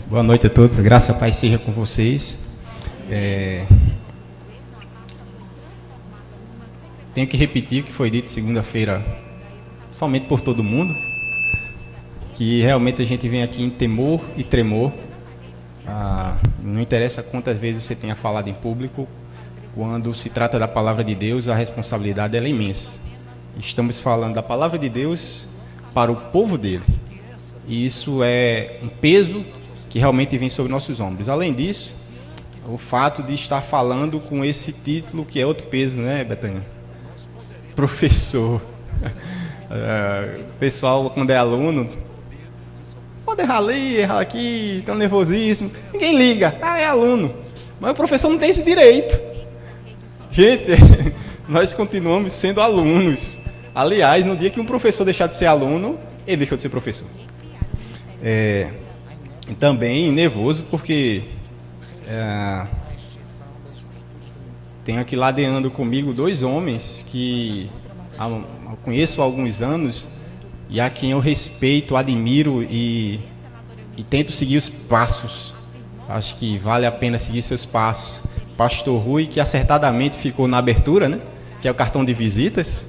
Boa noite a todos, graça e paz seja com vocês. Tenho que repetir o que foi dito segunda-feira, somente por todo mundo, que realmente a gente vem aqui em temor e tremor. Não interessa quantas vezes você tenha falado em público, quando se trata da palavra de Deus, a responsabilidade é imensa. Estamos falando da palavra de Deus para o povo dele, e isso é um peso que realmente vem sobre nossos ombros. Além disso, o fato de estar falando com esse título, que é outro peso, né, Betânia? Professor. O pessoal, quando é aluno, pode errar ali, errar aqui, tem um nervosismo. Ninguém liga, é aluno. Mas o professor não tem esse direito. Gente, nós continuamos sendo alunos. Aliás, no dia que um professor deixar de ser aluno, ele deixou de ser professor. Também nervoso porque tenho aqui ladeando comigo dois homens que eu conheço há alguns anos e a quem eu respeito, admiro e tento seguir os passos. Acho que vale a pena seguir seus passos. Pastor Rui, que acertadamente ficou na abertura, né? Que é o cartão de visitas.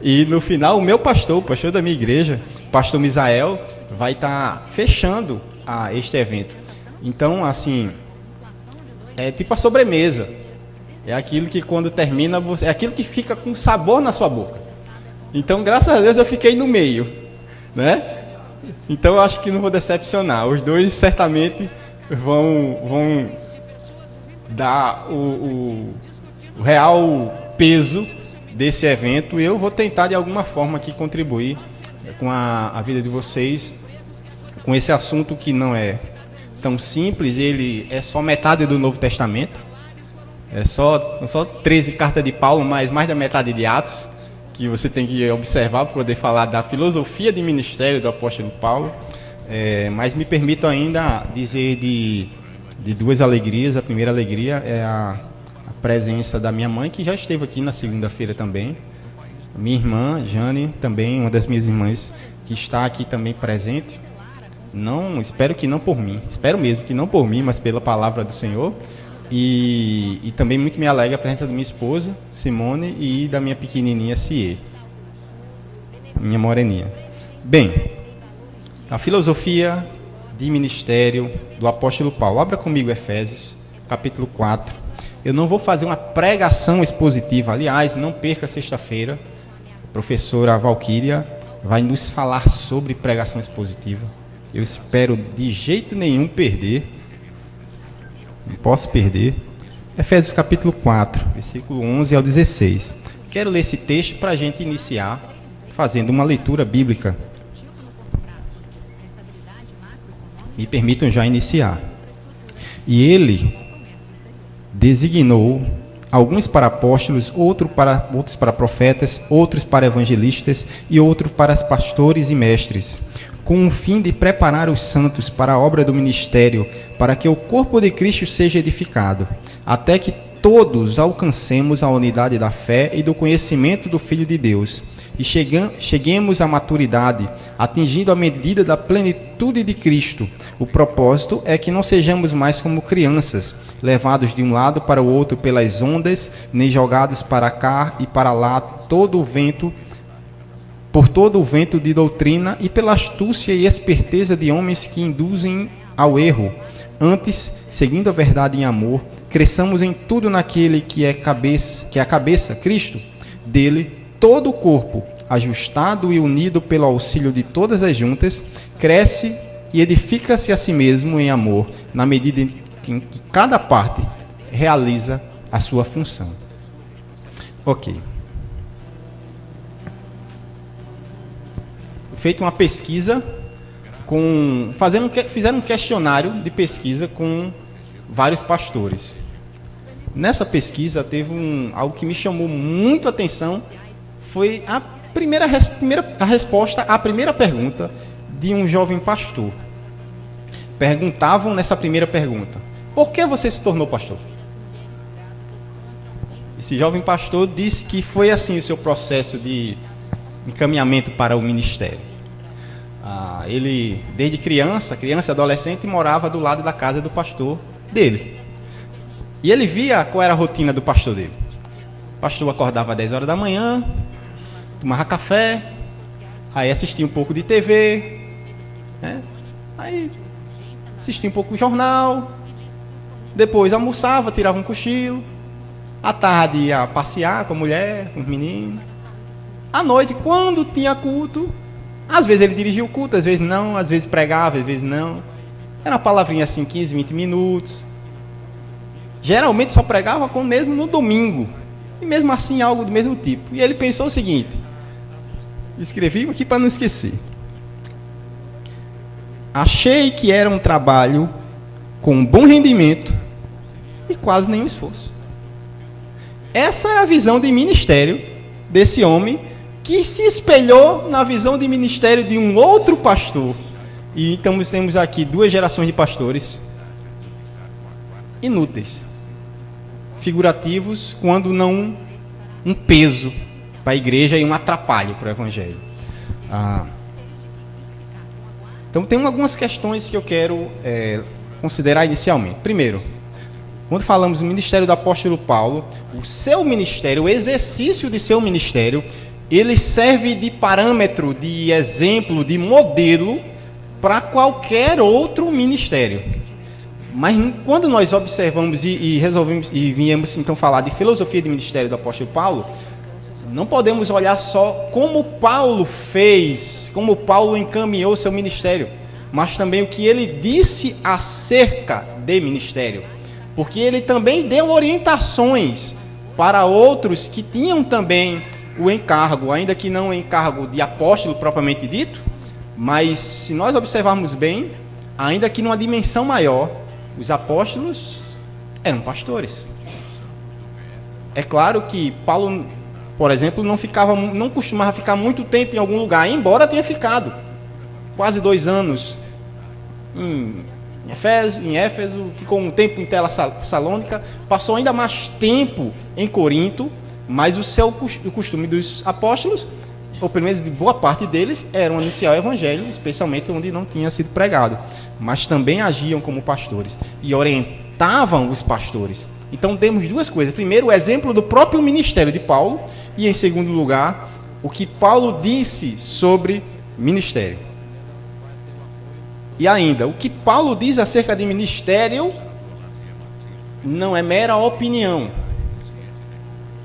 E no final, o meu pastor, o pastor da minha igreja, pastor Misael, vai estar fechando este evento. Então, assim, é tipo a sobremesa. É aquilo que quando termina, é aquilo que fica com sabor na sua boca. Então, graças a Deus, eu fiquei no meio, né? Então, eu acho que não vou decepcionar. Os dois certamente vão dar o real peso desse evento. E eu vou tentar, de alguma forma, aqui contribuir com a vida de vocês, com esse assunto que não é tão simples. Ele é só metade do Novo Testamento, é só 13 cartas de Paulo, mais da metade de Atos, que você tem que observar para poder falar da filosofia de ministério do apóstolo Paulo. Mas me permito ainda dizer de duas alegrias. A primeira alegria é a presença da minha mãe, que já esteve aqui na segunda-feira também. Minha irmã, Jane, também uma das minhas irmãs, que está aqui também presente. Não, espero que não por mim, espero mesmo que não por mim, mas pela palavra do Senhor. E também muito me alegra a presença da minha esposa, Simone, e da minha pequenininha, Cie, minha moreninha. Bem, a filosofia de ministério do apóstolo Paulo. Abra comigo Efésios, capítulo 4. Eu não vou fazer uma pregação expositiva, aliás, não perca sexta-feira, a professora Valquíria vai nos falar sobre pregação expositiva. Eu espero de jeito nenhum perder. Não posso perder. Efésios capítulo 4, versículo 11 ao 16. Quero ler esse texto para a gente iniciar fazendo uma leitura bíblica. Me permitam já iniciar. E ele designou alguns para apóstolos, outros para profetas, outros para evangelistas e outros para pastores e mestres, com o fim de preparar os santos para a obra do ministério, para que o corpo de Cristo seja edificado, até que todos alcancemos a unidade da fé e do conhecimento do Filho de Deus, e cheguemos à maturidade, atingindo a medida da plenitude de Cristo. O propósito é que não sejamos mais como crianças, levados de um lado para o outro pelas ondas, nem jogados para cá e para lá por todo o vento de doutrina e pela astúcia e esperteza de homens que induzem ao erro. Antes, seguindo a verdade em amor, cresçamos em tudo naquele que é a cabeça, Cristo. Dele, todo o corpo, ajustado e unido pelo auxílio de todas as juntas, cresce e edifica-se a si mesmo em amor, na medida em que cada parte realiza a sua função. Ok. Feito uma pesquisa fizeram um questionário de pesquisa com vários pastores. Nessa pesquisa teve algo que me chamou muito a atenção, foi a resposta à primeira pergunta de um jovem pastor. Perguntavam nessa primeira pergunta: por que você se tornou pastor? Esse jovem pastor disse que foi assim o seu processo de encaminhamento para o ministério. Ele, desde criança e adolescente, morava do lado da casa do pastor dele. E ele via qual era a rotina do pastor dele. O pastor acordava às 10 horas da manhã, tomava café, aí assistia um pouco de TV, né? Aí assistia um pouco do jornal, depois almoçava, tirava um cochilo, à tarde ia passear com a mulher, com os meninos. À noite, quando tinha culto, às vezes ele dirigia o culto, às vezes não, às vezes pregava, às vezes não. Era uma palavrinha assim, 15, 20 minutos. Geralmente só pregava mesmo no domingo. E mesmo assim algo do mesmo tipo. E ele pensou o seguinte, escrevi aqui para não esquecer. Achei que era um trabalho com bom rendimento e quase nenhum esforço. Essa era a visão de ministério desse homem, que se espelhou na visão de ministério de um outro pastor. E então temos aqui 2 gerações de pastores inúteis, figurativos, quando não um peso para a igreja e um atrapalho para o evangelho. Então tem algumas questões que eu quero considerar inicialmente. Primeiro, quando falamos do ministério do apóstolo Paulo, o seu ministério, o exercício de seu ministério, ele serve de parâmetro, de exemplo, de modelo para qualquer outro ministério. Mas quando nós observamos e resolvemos e viemos então falar de filosofia de ministério do apóstolo Paulo, não podemos olhar só como Paulo fez, como Paulo encaminhou seu ministério, mas também o que ele disse acerca de ministério, porque ele também deu orientações para outros que tinham também o encargo, ainda que não o encargo de apóstolo propriamente dito, mas se nós observarmos bem, ainda que numa dimensão maior, os apóstolos eram pastores. É claro que Paulo, por exemplo, não costumava ficar muito tempo em algum lugar, embora tenha ficado quase 2 anos em Éfeso, ficou um tempo em Tessalônica, passou ainda mais tempo em Corinto, mas o costume dos apóstolos, ou pelo menos de boa parte deles, era anunciar o evangelho, especialmente onde não tinha sido pregado, mas também agiam como pastores e orientavam os pastores. Então temos 2 coisas: primeiro, o exemplo do próprio ministério de Paulo, e em segundo lugar, o que Paulo disse sobre ministério. E ainda, o que Paulo diz acerca de ministério não é mera opinião.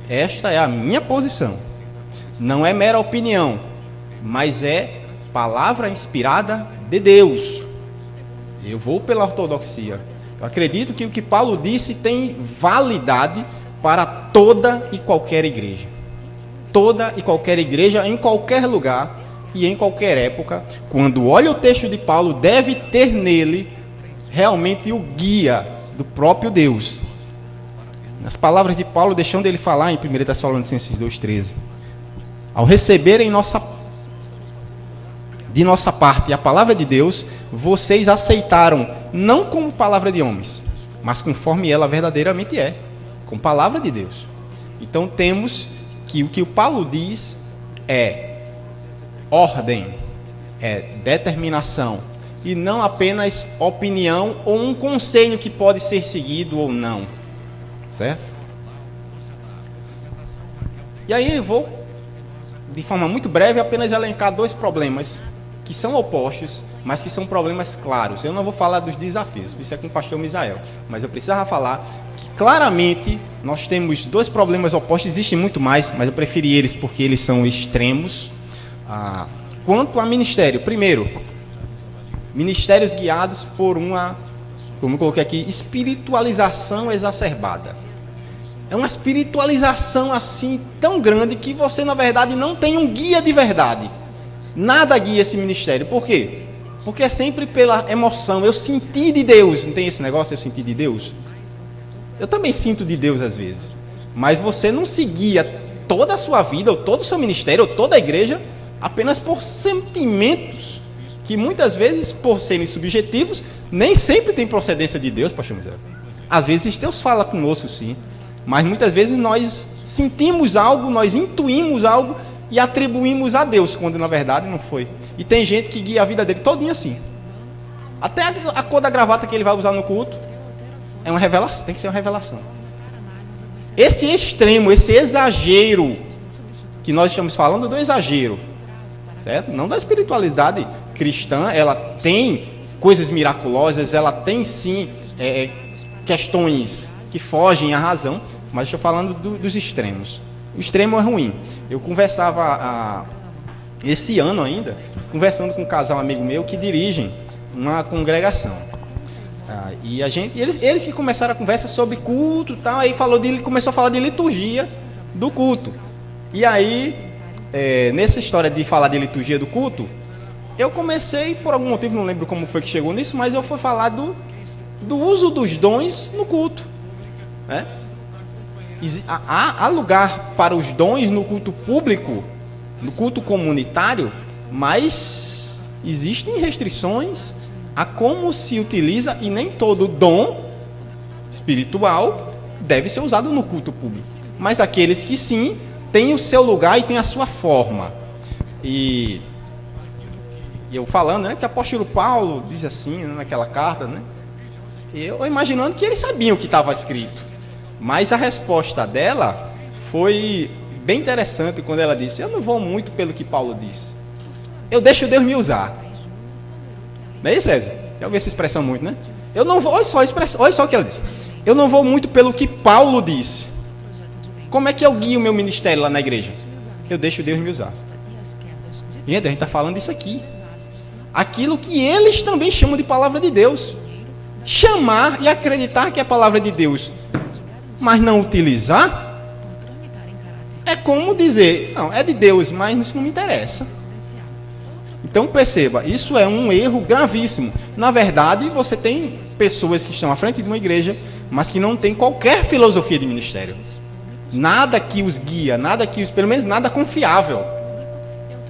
Esta é a minha posição. Não é mera opinião, mas é palavra inspirada de Deus. Eu vou pela ortodoxia. Eu acredito que o que Paulo disse tem validade para toda e qualquer igreja. Toda e qualquer igreja, em qualquer lugar e em qualquer época, quando olha o texto de Paulo, deve ter nele realmente o guia do próprio Deus. Nas palavras de Paulo, deixando ele falar em 1 Tessalonicenses 2,13. Ao receberem de nossa parte a palavra de Deus, vocês aceitaram, não como palavra de homens, mas conforme ela verdadeiramente é, como palavra de Deus. Então temos que o que o Paulo diz é ordem, é determinação, e não apenas opinião ou um conselho que pode ser seguido ou não. Certo? E aí eu vou, de forma muito breve, apenas elencar 2 problemas que são opostos, mas que são problemas claros. Eu não vou falar dos desafios, isso é com o pastor Misael, mas eu precisava falar que claramente nós temos 2 problemas opostos. Existem muito mais, mas eu preferi eles porque eles são extremos. Quanto a ministério, primeiro, ministérios guiados por uma, como eu coloquei aqui, espiritualização exacerbada. É uma espiritualização assim tão grande que você, na verdade, não tem um guia de verdade. Nada guia esse ministério. Por quê? Porque é sempre pela emoção. Eu senti de Deus. Não tem esse negócio, eu senti de Deus? Eu também sinto de Deus às vezes. Mas você não se guia toda a sua vida, ou todo o seu ministério, ou toda a igreja, apenas por sentimentos que muitas vezes, por serem subjetivos, nem sempre tem procedência de Deus, pastor Misael. Às vezes Deus fala conosco, sim. Mas muitas vezes nós sentimos algo, nós intuímos algo, e atribuímos a Deus, quando na verdade não foi. E tem gente que guia a vida dele todinha assim. Até a cor da gravata que ele vai usar no culto é uma revelação, tem que ser uma revelação. Esse extremo, esse exagero, que nós estamos falando do exagero, certo? Não da espiritualidade cristã, ela tem coisas miraculosas, ela tem sim questões que fogem à razão, mas estou falando dos extremos. O extremo é ruim. Eu conversava esse ano ainda, conversando com um casal amigo meu que dirigem uma congregação. E eles que começaram a conversa sobre culto, tal, aí começou a falar de liturgia do culto. E aí, nessa história de falar de liturgia do culto, eu comecei, por algum motivo, não lembro como foi que chegou nisso, mas eu fui falar do uso dos dons no culto. Né? Há lugar para os dons no culto público, no culto comunitário, mas existem restrições a como se utiliza, e nem todo dom espiritual deve ser usado no culto público. Mas aqueles que sim, têm o seu lugar e têm a sua forma. E eu falando, né, que o apóstolo Paulo diz assim, né, naquela carta, né, eu imaginando que eles sabiam o que estava escrito. Mas a resposta dela foi bem interessante quando ela disse: eu não vou muito pelo que Paulo disse. Eu deixo Deus me usar. Não é isso, César? Já ouvi essa expressão muito, né? Eu não vou, olha só o que ela disse. Eu não vou muito pelo que Paulo disse. Como é que eu guio o meu ministério lá na igreja? Eu deixo Deus me usar. Gente, a gente está falando isso aqui. Aquilo que eles também chamam de palavra de Deus. Chamar e acreditar que é a palavra de Deus, mas não utilizar, é como dizer, não, é de Deus, mas isso não me interessa. Então perceba, isso é um erro gravíssimo. Na verdade, você tem pessoas que estão à frente de uma igreja, mas que não tem qualquer filosofia de ministério. Nada que os guia, pelo menos nada confiável.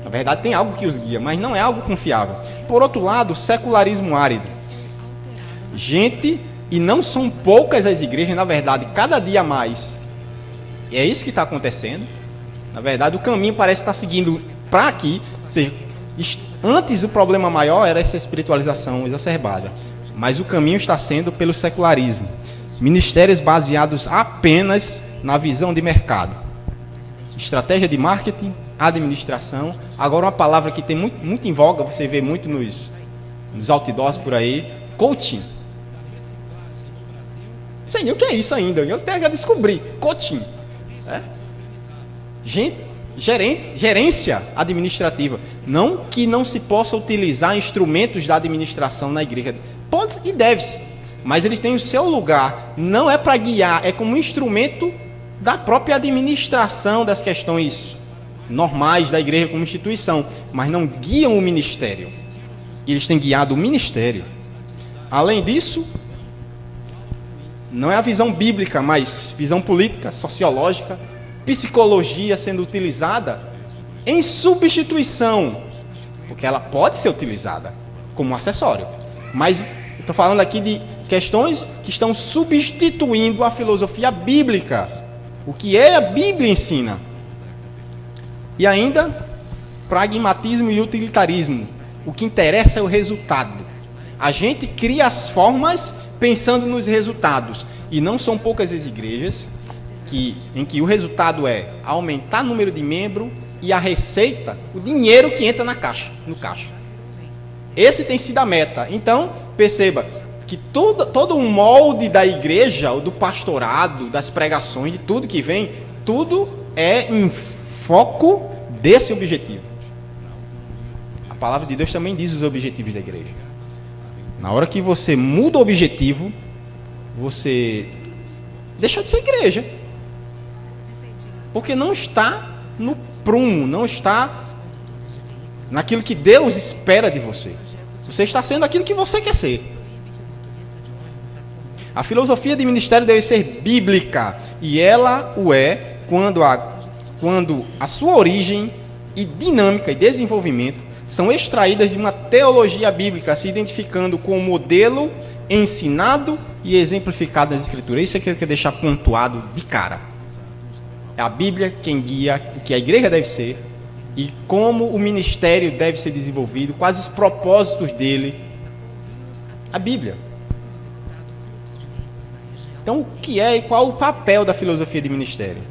Na verdade, tem algo que os guia, mas não é algo confiável. Por outro lado, secularismo árido. Gente, e não são poucas as igrejas, na verdade, cada dia mais. E é isso que está acontecendo. Na verdade, o caminho parece estar seguindo para aqui. Ou seja, antes o problema maior era essa espiritualização exacerbada. Mas o caminho está sendo pelo secularismo. Ministérios baseados apenas na visão de mercado. Estratégia de marketing, administração. Agora uma palavra que tem muito em voga, você vê muito nos outdoors por aí, coaching. Sei nem o que é isso ainda, eu tenho que descobrir. Coaching. Gente, gerência administrativa. Não que não se possa utilizar instrumentos da administração na igreja. Pode e deve-se. Mas eles têm o seu lugar. Não é para guiar, é como instrumento da própria administração das questões normais da igreja como instituição. Mas não guiam o ministério. Eles têm guiado o ministério. Além disso, não é a visão bíblica, mas visão política, sociológica, psicologia sendo utilizada em substituição, porque ela pode ser utilizada como um acessório. Mas estou falando aqui de questões que estão substituindo a filosofia bíblica, o que a Bíblia ensina. E ainda, pragmatismo e utilitarismo. O que interessa é o resultado. A gente cria as formas pensando nos resultados. E não são poucas as igrejas em que o resultado é aumentar o número de membros e a receita, o dinheiro que entra no caixa. Esse tem sido a meta. Então, perceba que todo o molde da igreja, do pastorado, das pregações, de tudo que vem, tudo é em foco desse objetivo. A palavra de Deus também diz os objetivos da igreja. Na hora que você muda o objetivo, você deixa de ser igreja. Porque não está no prumo, não está naquilo que Deus espera de você. Você está sendo aquilo que você quer ser. A filosofia de ministério deve ser bíblica. E ela o é quando a sua origem e dinâmica e desenvolvimento são extraídas de uma teologia bíblica, se identificando com o modelo ensinado e exemplificado nas Escrituras. Isso é que eu quero deixar pontuado de cara. É a Bíblia quem guia o que a igreja deve ser e como o ministério deve ser desenvolvido, quais os propósitos dele? A Bíblia. Então, o que é e qual o papel da filosofia de ministério?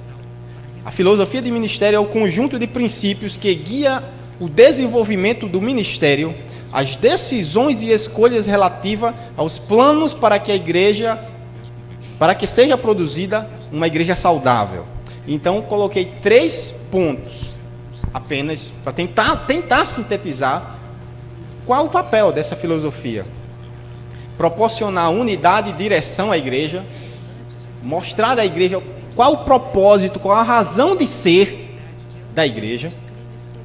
A filosofia de ministério é o conjunto de princípios que guia o desenvolvimento do ministério, as decisões e escolhas relativas aos planos para que seja produzida uma igreja saudável. Então, coloquei 3 pontos apenas para tentar sintetizar qual o papel dessa filosofia. Proporcionar unidade e direção à igreja, mostrar à igreja qual o propósito, qual a razão de ser da igreja,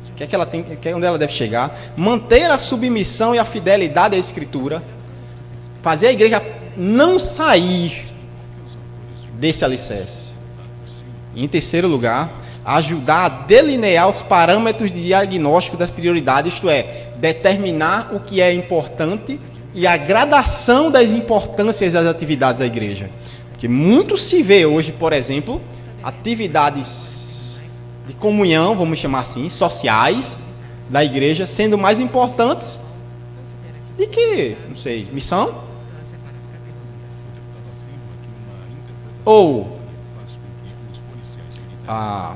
o que ela tem, onde ela deve chegar, manter a submissão e a fidelidade à Escritura, fazer a igreja não sair desse alicerce. E, em terceiro lugar, ajudar a delinear os parâmetros de diagnóstico das prioridades, isto é, determinar o que é importante e a gradação das importâncias das atividades da igreja. Porque muito se vê hoje, por exemplo, atividades de comunhão, vamos chamar assim, sociais da igreja, sendo mais importantes do que, não sei, missão? Ou,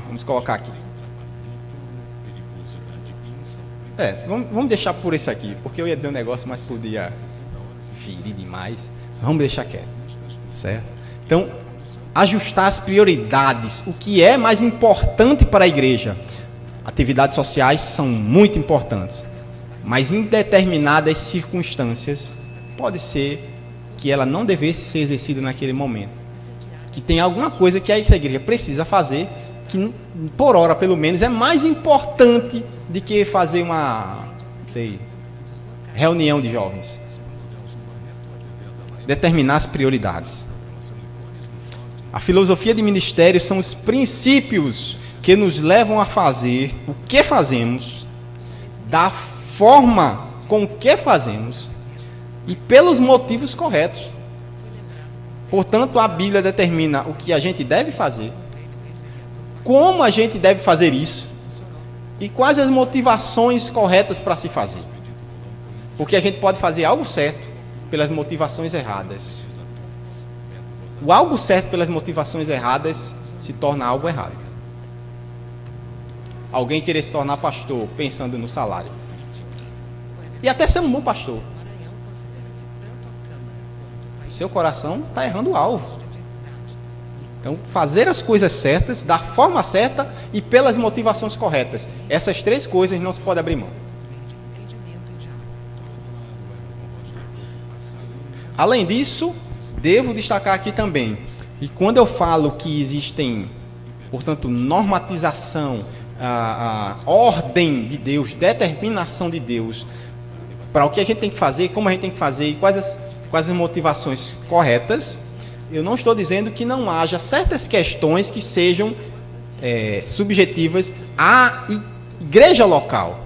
vamos colocar aqui. Vamos deixar por esse aqui, porque eu ia dizer um negócio, mas podia ferir demais. Vamos deixar quieto, certo? Então, ajustar as prioridades, o que é mais importante para a igreja. Atividades sociais são muito importantes, mas em determinadas circunstâncias, pode ser que ela não devesse ser exercida naquele momento. Que tem alguma coisa que essa igreja precisa fazer, que por hora, pelo menos, é mais importante do que fazer uma reunião de jovens. Determinar as prioridades. A filosofia de ministério são os princípios que nos levam a fazer o que fazemos, da forma com que fazemos e pelos motivos corretos. Portanto, a Bíblia determina o que a gente deve fazer, como a gente deve fazer isso e quais as motivações corretas para se fazer. Porque a gente pode fazer algo certo pelas motivações erradas. O algo certo pelas motivações erradas se torna algo errado. Alguém querer se tornar pastor pensando no salário. E até ser um bom pastor. Seu coração está errando o alvo. Então, fazer as coisas certas, da forma certa e pelas motivações corretas. Essas 3 coisas não se pode abrir mão. Além disso, devo destacar aqui também, e quando eu falo que existem, portanto, normatização, a ordem de Deus, determinação de Deus, para o que a gente tem que fazer, como a gente tem que fazer e quais as motivações corretas, eu não estou dizendo que não haja certas questões que sejam subjetivas à igreja local.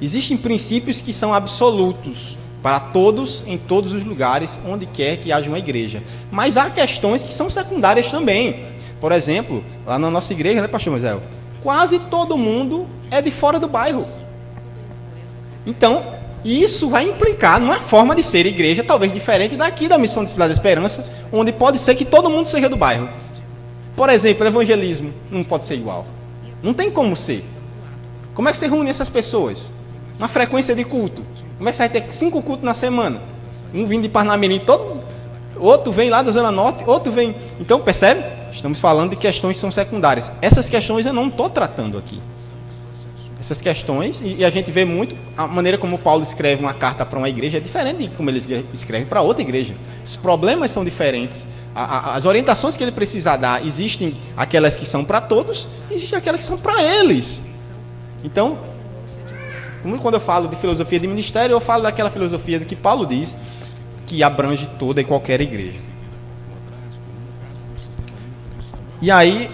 Existem princípios que são absolutos para todos, em todos os lugares, onde quer que haja uma igreja. Mas há questões que são secundárias também. Por exemplo, lá na nossa igreja, né, pastor Moisés? Quase todo mundo é de fora do bairro. Então, isso vai implicar numa forma de ser igreja, talvez diferente daqui da Missão de Cidade da Esperança, onde pode ser que todo mundo seja do bairro. Por exemplo, o evangelismo não pode ser igual. Não tem como ser. Como é que você reúne essas pessoas? Uma frequência de culto. Como é que você vai ter 5 cultos na semana? Um vindo de Parnamirim, outro vem lá da Zona Norte, outro vem... Então, percebe? Estamos falando de questões que são secundárias. Essas questões eu não estou tratando aqui. Essas questões, e a gente vê muito, a maneira como Paulo escreve uma carta para uma igreja é diferente de como ele escreve para outra igreja. Os problemas são diferentes. As orientações que ele precisa dar, existem aquelas que são para todos, existem aquelas que são para eles. Então, quando eu falo de filosofia de ministério, eu falo daquela filosofia que Paulo diz, que abrange toda e qualquer igreja. E aí,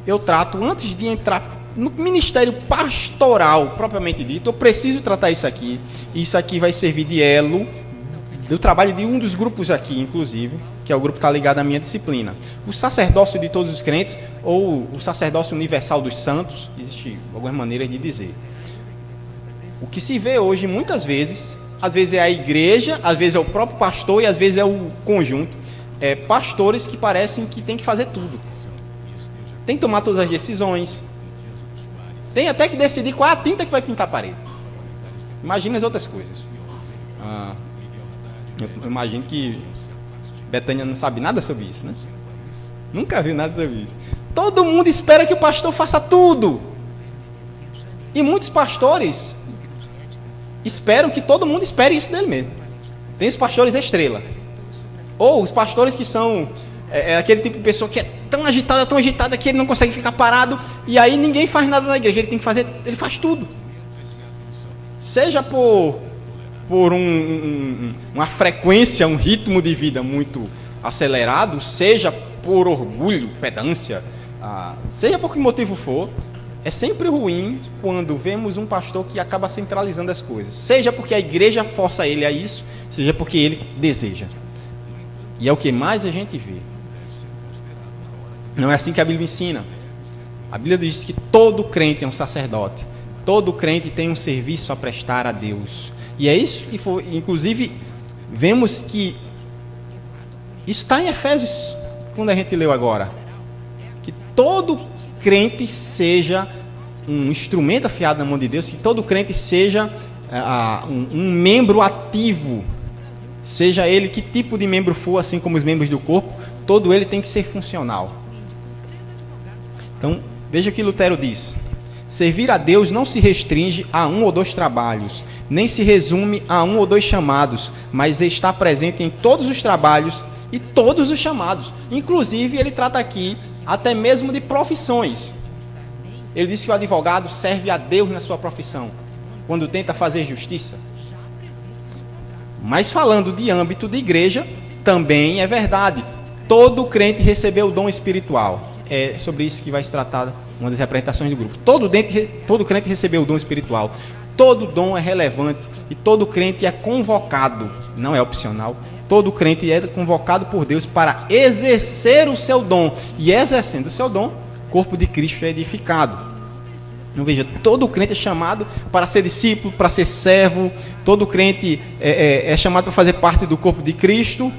eu trato, antes de entrar no ministério pastoral, propriamente dito, eu preciso tratar isso aqui. Isso aqui vai servir de elo do trabalho de um dos grupos aqui, inclusive, que é o grupo que está ligado à minha disciplina. O sacerdócio de todos os crentes, ou o sacerdócio universal dos santos, existe algumas maneiras de dizer. O que se vê hoje, muitas vezes, às vezes é a igreja, às vezes é o próprio pastor e às vezes é o conjunto. Pastores que parecem que tem que fazer tudo. Tem que tomar todas as decisões. Tem até que decidir qual é a tinta que vai pintar a parede. Imagina as outras coisas. Eu imagino que Betânia não sabe nada sobre isso, né? Nunca viu nada sobre isso. Todo mundo espera que o pastor faça tudo. E muitos pastores esperam que todo mundo espere isso dele mesmo. Tem os pastores estrela. Ou os pastores que são aquele tipo de pessoa que é tão agitada que ele não consegue ficar parado. E aí ninguém faz nada na igreja. Ele faz tudo. Seja por uma frequência, um ritmo de vida muito acelerado, seja por orgulho, pedância, seja por que motivo for, é sempre ruim quando vemos um pastor que acaba centralizando as coisas, seja porque a igreja força ele a isso, seja porque ele deseja. E é o que mais a gente vê. Não é assim que a Bíblia ensina. A Bíblia diz que todo crente é um sacerdote, todo crente tem um serviço a prestar a Deus. E é isso que foi, inclusive, vemos que isso está em Efésios, quando a gente leu agora, que todo crente seja um instrumento afiado na mão de Deus, que todo crente seja um membro ativo, seja ele que tipo de membro for, assim como os membros do corpo, todo ele tem que ser funcional. Então, veja o que Lutero diz: servir a Deus não se restringe a 1 ou 2 trabalhos, nem se resume a 1 ou 2 chamados, mas está presente em todos os trabalhos e todos os chamados. Inclusive, ele trata aqui até mesmo de profissões. Ele diz que o advogado serve a Deus na sua profissão, quando tenta fazer justiça. Mas falando de âmbito de igreja, também é verdade. Todo crente recebeu o dom espiritual. É sobre isso que vai se tratar uma das apresentações do grupo. Todo crente recebeu o dom espiritual. Todo dom é relevante e todo crente é convocado, não é opcional. Todo crente é convocado por Deus para exercer o seu dom. E exercendo o seu dom, o corpo de Cristo é edificado. Então veja, todo crente é chamado para ser discípulo, para ser servo. Todo crente é chamado para fazer parte do corpo de Cristo.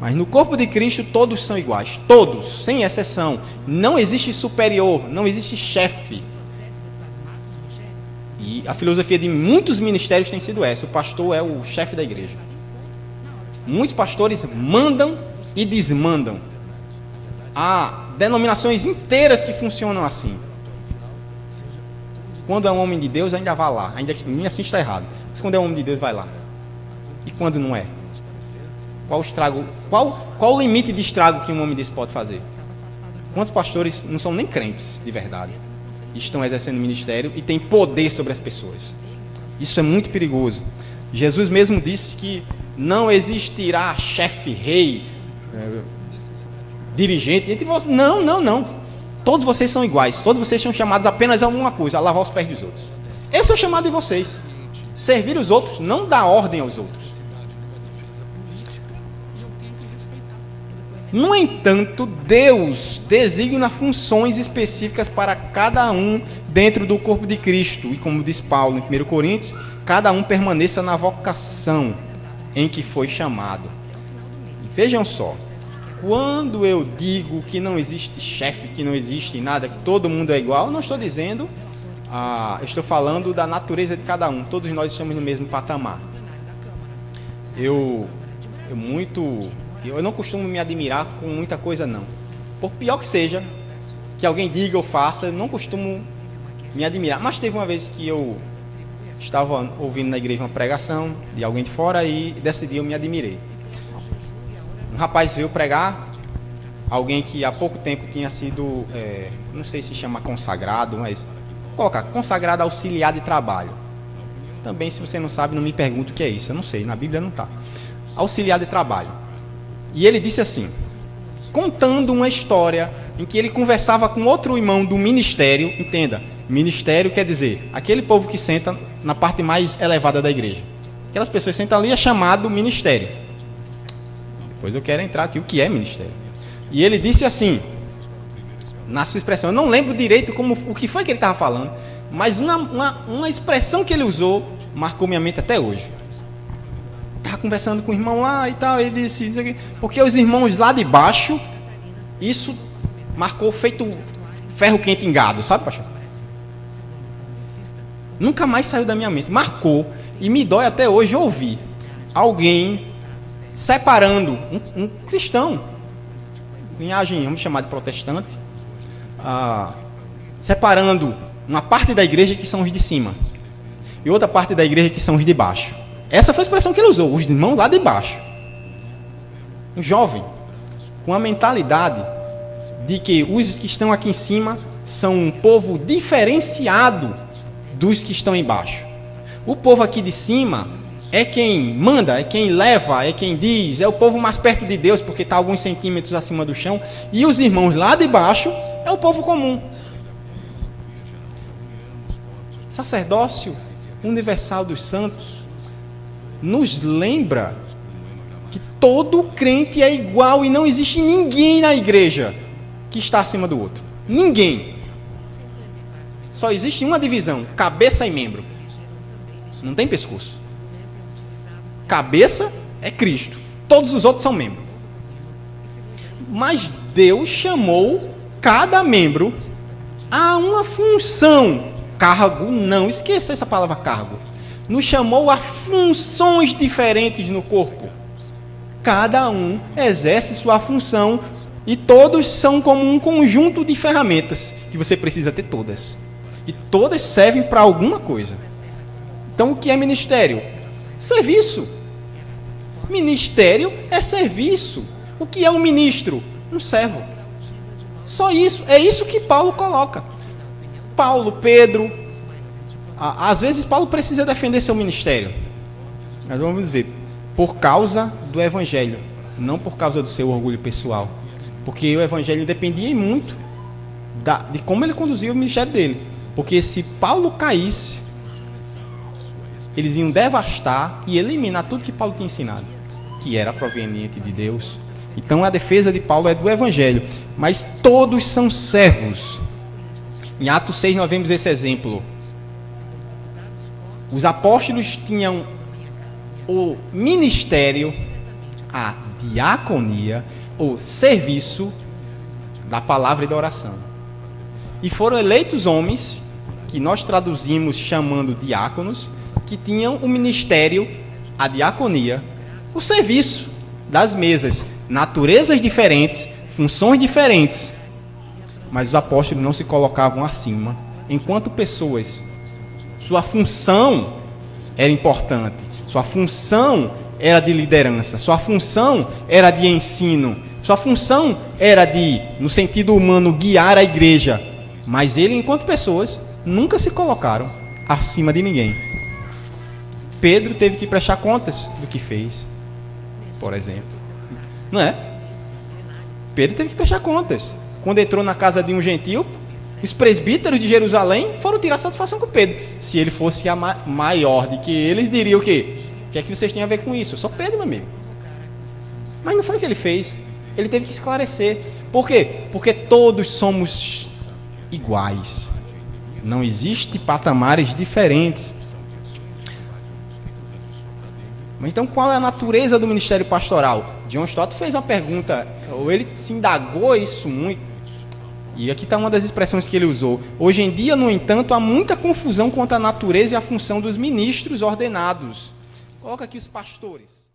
Mas no corpo de Cristo todos são iguais. Todos, sem exceção. Não existe superior, não existe chefe. E a filosofia de muitos ministérios tem sido essa: o pastor é o chefe da igreja. Muitos pastores mandam e desmandam. Há denominações inteiras que funcionam assim. Quando é um homem de Deus, ainda vai lá. Ainda nem assim está errado. Mas quando é um homem de Deus, vai lá. E quando não é? Qual o estrago? Qual o limite de estrago que um homem desse pode fazer? Quantos pastores não são nem crentes de verdade? Estão exercendo ministério e têm poder sobre as pessoas. Isso é muito perigoso. Jesus mesmo disse que não existirá chefe, rei, dirigente entre vocês. Não. Todos vocês são iguais. Todos vocês são chamados apenas a uma coisa: a lavar os pés dos outros. Esse é o chamado de vocês. Servir os outros, não dar ordem aos outros. No entanto, Deus designa funções específicas para cada um dentro do corpo de Cristo. E como diz Paulo em 1 Coríntios, cada um permaneça na vocação em que foi chamado. Vejam só, quando eu digo que não existe chefe, que não existe nada, que todo mundo é igual, eu não estou dizendo, eu estou falando da natureza de cada um. Todos nós estamos no mesmo patamar. Eu não costumo me admirar com muita coisa, não. Por pior que seja, que alguém diga ou faça, eu não costumo me admirar. Mas teve uma vez que eu estava ouvindo na igreja uma pregação de alguém de fora e decidi, eu me admirei. Um rapaz veio pregar, alguém que há pouco tempo tinha sido, não sei se chama consagrado, mas colocar consagrado auxiliar de trabalho. Também, se você não sabe, não me pergunte o que é isso. Eu não sei, na Bíblia não está. Auxiliar de trabalho. E ele disse assim, contando uma história em que ele conversava com outro irmão do ministério. Entenda, ministério quer dizer aquele povo que senta na parte mais elevada da igreja. Aquelas pessoas que sentam ali é chamado ministério. Pois eu quero entrar aqui, o que é ministério? E ele disse assim, na sua expressão, eu não lembro direito o que foi que ele estava falando, mas uma expressão que ele usou marcou minha mente até hoje. Estava conversando com o irmão lá e tal, ele disse, porque os irmãos lá de baixo, isso marcou feito ferro quente em gado, sabe, pastor? Nunca mais saiu da minha mente, marcou, e me dói até hoje ouvir alguém separando um cristão, linhagem, vamos chamar de protestante, separando uma parte da igreja que são os de cima e outra parte da igreja que são os de baixo. Essa foi a expressão que ele usou, os irmãos lá de baixo. Um jovem com a mentalidade de que os que estão aqui em cima são um povo diferenciado dos que estão embaixo. O povo aqui de cima é quem manda, é quem leva, é quem diz, é o povo mais perto de Deus porque está alguns centímetros acima do chão, e os irmãos lá de baixo é o povo comum. Sacerdócio universal dos santos nos lembra que todo crente é igual e não existe ninguém na igreja que está acima do outro. Ninguém. Só existe uma divisão, cabeça e membro. Não tem pescoço. Cabeça é Cristo. Todos os outros são membros. Mas Deus chamou cada membro a uma função. Cargo, não esqueça essa palavra cargo. Nos chamou a funções diferentes no corpo. Cada um exerce sua função e todos são como um conjunto de ferramentas que você precisa ter todas. E todas servem para alguma coisa. Então, o que é ministério? Serviço. Ministério é serviço. O que é um ministro? Um servo. Só isso. É isso que Paulo coloca. Paulo, Pedro. Às vezes Paulo precisa defender seu ministério. Mas vamos ver. Por causa do evangelho. Não por causa do seu orgulho pessoal. Porque o evangelho dependia muito de como ele conduzia o ministério dele. Porque se Paulo caísse, eles iam devastar e eliminar tudo que Paulo tinha ensinado, que era proveniente de Deus. Então a defesa de Paulo é do evangelho. Mas todos são servos. Em Atos 6 nós vemos esse exemplo. Os apóstolos tinham o ministério, a diaconia, o serviço da palavra e da oração. E foram eleitos homens, que nós traduzimos chamando diáconos, que tinham o ministério, a diaconia, o serviço das mesas, naturezas diferentes, funções diferentes. Mas os apóstolos não se colocavam acima, enquanto pessoas. Sua função era importante, sua função era de liderança, sua função era de ensino, sua função era de, no sentido humano, guiar a igreja. Mas ele, enquanto pessoas, nunca se colocaram acima de ninguém. Pedro teve que prestar contas do que fez, por exemplo. Não é? Pedro teve que prestar contas. Quando entrou na casa de um gentil, os presbíteros de Jerusalém foram tirar satisfação com Pedro. Se ele fosse maior do que eles, diriam o quê? O que é que vocês têm a ver com isso? Eu sou Pedro, meu amigo. Mas não foi o que ele fez. Ele teve que esclarecer. Por quê? Porque todos somos iguais. Não existe patamares diferentes. Mas então qual é a natureza do ministério pastoral? John Stott fez uma pergunta, ou ele se indagou isso muito. E aqui está uma das expressões que ele usou. Hoje em dia, no entanto, há muita confusão quanto à natureza e à função dos ministros ordenados. Coloca aqui os pastores.